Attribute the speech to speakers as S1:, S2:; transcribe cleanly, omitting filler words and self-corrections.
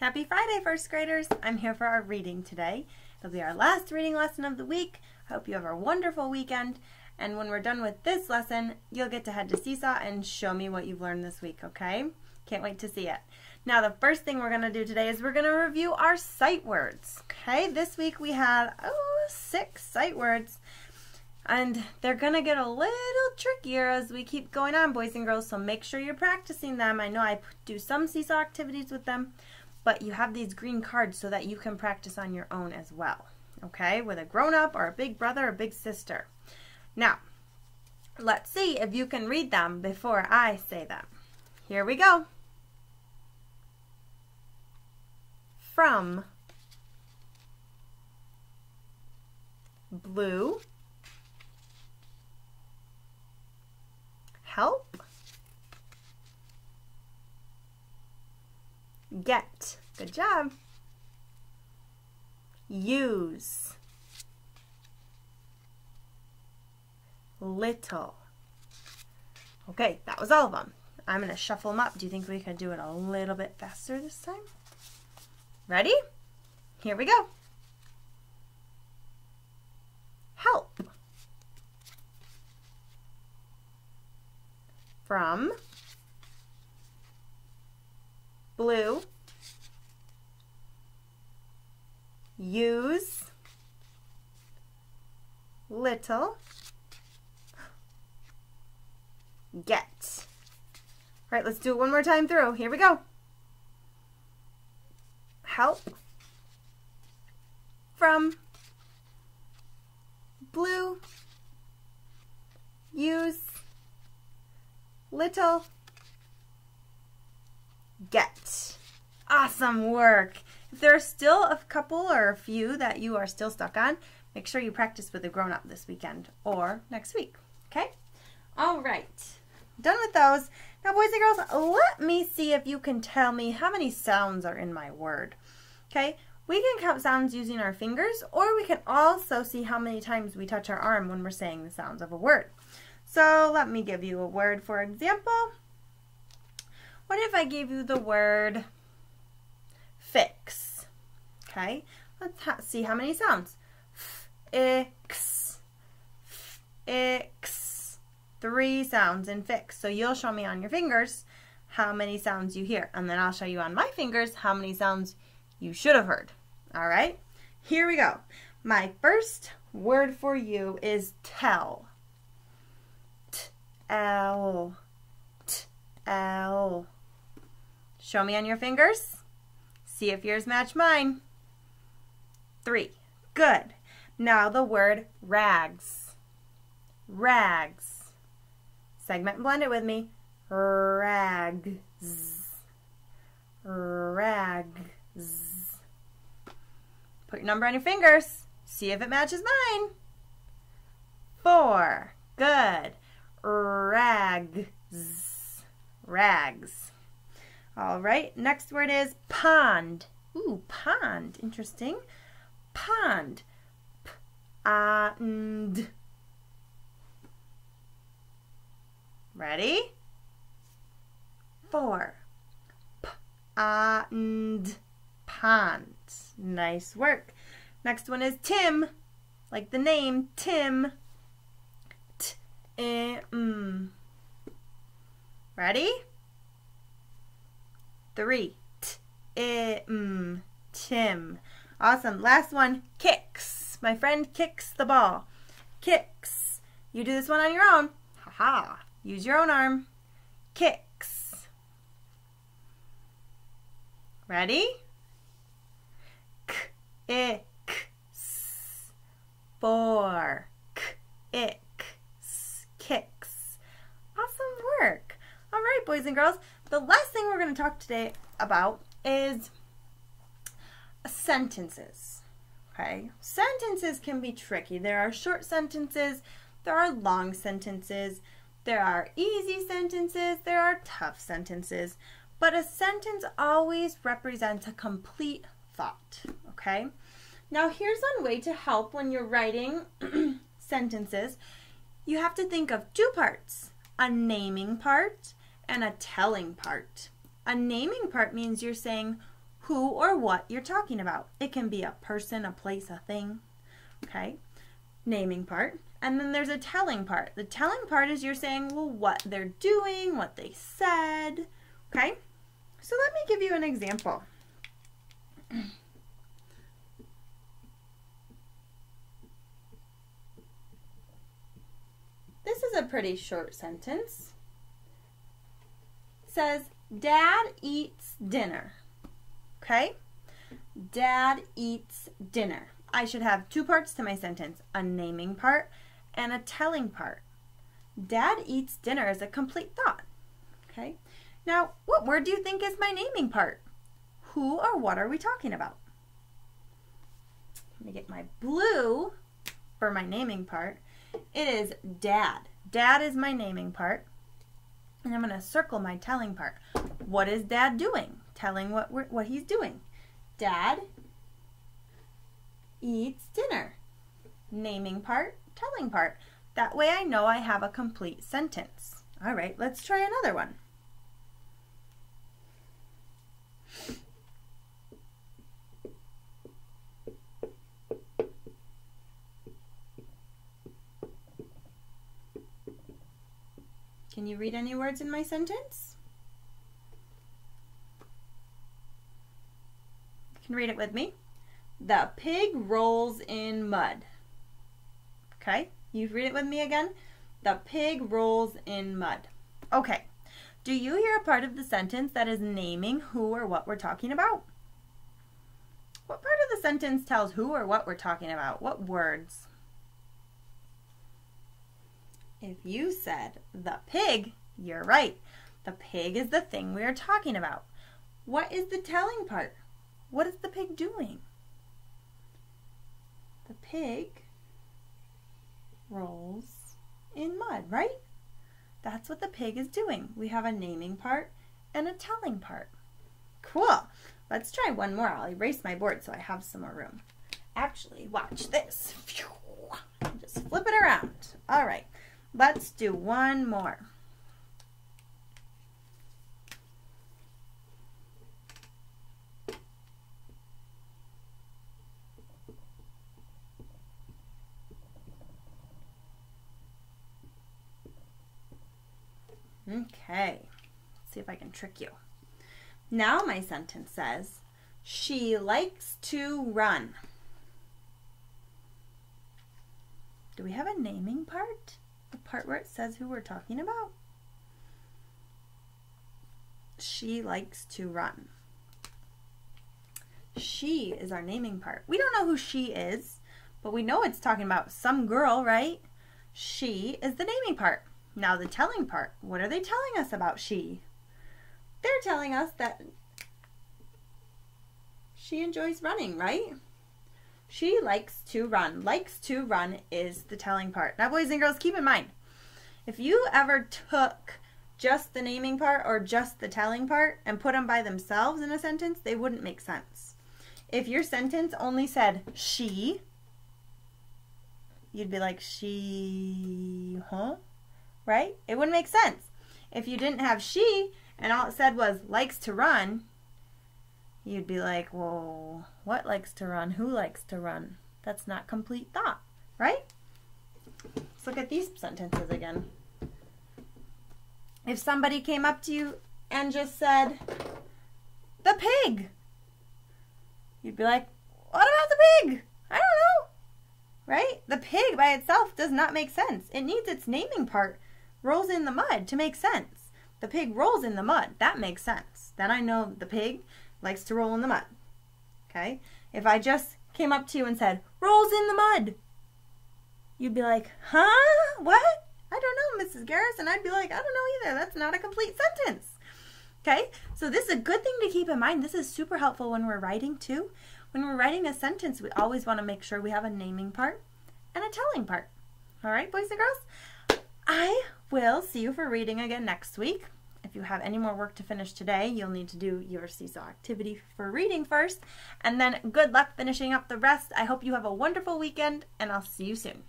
S1: Happy Friday, first graders! I'm here for our reading today. It'll be our last reading lesson of the week. I hope you have a wonderful weekend. And when we're done with this lesson, you'll get to head to Seesaw and show me what you've learned this week, okay? Can't wait to see it. Now, the first thing we're going to do today is we're going to review our sight words, okay? This week we had 6 sight words. And they're going to get a little trickier as we keep going on, boys and girls, so make sure you're practicing them. I know I do some Seesaw activities with them, but you have these green cards so that you can practice on your own as well, okay, with a grown-up or a big brother or big sister. Now, let's see if you can read them before I say them. Here we go. From, blue, help, get, good job, use, little. Okay, that was all of them. I'm going to shuffle them up. Do you think we could do it a little bit faster this time? Ready? Here we go. Help. From, blue, use, little, get. All right, let's do it one more time through. Here we go. Help, from, blue, use, little, get. Awesome work. If there are still a couple or a few that you are still stuck on, make sure you practice with a grown-up this weekend or next week, okay? All right, done with those. Now, boys and girls, let me see if you can tell me how many sounds are in my word, okay? We can count sounds using our fingers, or we can also see how many times we touch our arm when we're saying the sounds of a word. So let me give you a word, for example. What if I gave you the word fix? Okay, let's see how many sounds. Fix, fix. 3 sounds in fix. So you'll show me on your fingers how many sounds you hear, and then I'll show you on my fingers how many sounds you should have heard. All right, here we go. My first word for you is tell. T-L, T-L. Show me on your fingers. See if yours match mine. 3. Good. Now the word rags. Rags. Segment and blend it with me. Rags. Rags. Put your number on your fingers. See if it matches mine. 4. Good. Rags. Rags. All right, next word is pond. Ooh, pond. Interesting. Pond. P-A-N-D. Ready? 4. P-A-N-D. Pond. Nice work. Next one is Tim. Like the name, Tim. T-I-M. Ready? 3. T-I-M. Tim. Awesome. Last one, kicks. My friend kicks the ball. Kicks. You do this one on your own. Ha-ha. Use your own arm. Kicks. Ready? K-I-K-S. 4. K-I-K-S. Kicks. Awesome work. All right, boys and girls. The last thing we're going to talk today about is sentences. Okay? Sentences can be tricky. There are short sentences. There are long sentences. There are easy sentences, there are tough sentences, but a sentence always represents a complete thought, okay? Now here's one way to help when you're writing sentences. You have to think of 2 parts, a naming part and a telling part. A naming part means you're saying who or what you're talking about. It can be a person, a place, a thing. Okay, naming part. And then there's a telling part. The telling part is you're saying, well, what they're doing, what they said. Okay, so let me give you an example. This is a pretty short sentence. It says, Dad eats dinner. Okay? Dad eats dinner. I should have two parts to my sentence, a naming part and a telling part. Dad eats dinner is a complete thought. Okay? Now, what word do you think is my naming part? Who or what are we talking about? Let me get my blue for my naming part. It is Dad. Dad is my naming part. And I'm going to circle my telling part. What is Dad doing? Telling what he's doing. Dad eats dinner. Naming part, telling part. That way I know I have a complete sentence. All right, let's try another one. Can you read any words in my sentence? You can read it with me. The pig rolls in mud. Okay, you read it with me again. The pig rolls in mud. Okay, do you hear a part of the sentence that is naming who or what we're talking about? What part of the sentence tells who or what we're talking about? What words? If you said the pig, you're right. The pig is the thing we are talking about. What is the telling part? What is the pig doing? The pig rolls in mud, right? That's what the pig is doing. We have a naming part and a telling part. Cool. Let's try one more. I'll erase my board so I have some more room. Actually, watch this. Just flip it around. All right. Let's do one more. Okay, let's see if I can trick you. Now my sentence says, she likes to run. Do we have a naming part? The part where it says who we're talking about? She likes to run. She is our naming part. We don't know who she is, but we know it's talking about some girl, right? She is the naming part. Now the telling part. What are they telling us about she? They're telling us that she enjoys running, right? She likes to run. Likes to run is the telling part. Now, boys and girls, keep in mind, if you ever took just the naming part or just the telling part and put them by themselves in a sentence, they wouldn't make sense. If your sentence only said she, you'd be like, she, huh? Right? It wouldn't make sense. If you didn't have she and all it said was likes to run, you'd be like, whoa, what likes to run? Who likes to run? That's not complete thought, right? Let's look at these sentences again. If somebody came up to you and just said, the pig, you'd be like, what about the pig? I don't know, right? The pig by itself does not make sense. It needs its naming part, rolls in the mud, to make sense. The pig rolls in the mud. That makes sense. Then I know the pig likes to roll in the mud. Okay? If I just came up to you and said, rolls in the mud, you'd be like, huh? What? I don't know, Mrs. Garrison. I'd be like, I don't know either. That's not a complete sentence. Okay? So this is a good thing to keep in mind. This is super helpful when we're writing too. When we're writing a sentence, we always want to make sure we have a naming part and a telling part. All right, boys and girls? I will see you for reading again next week. If you have any more work to finish today, you'll need to do your Seesaw activity for reading first. And then good luck finishing up the rest. I hope you have a wonderful weekend, and I'll see you soon.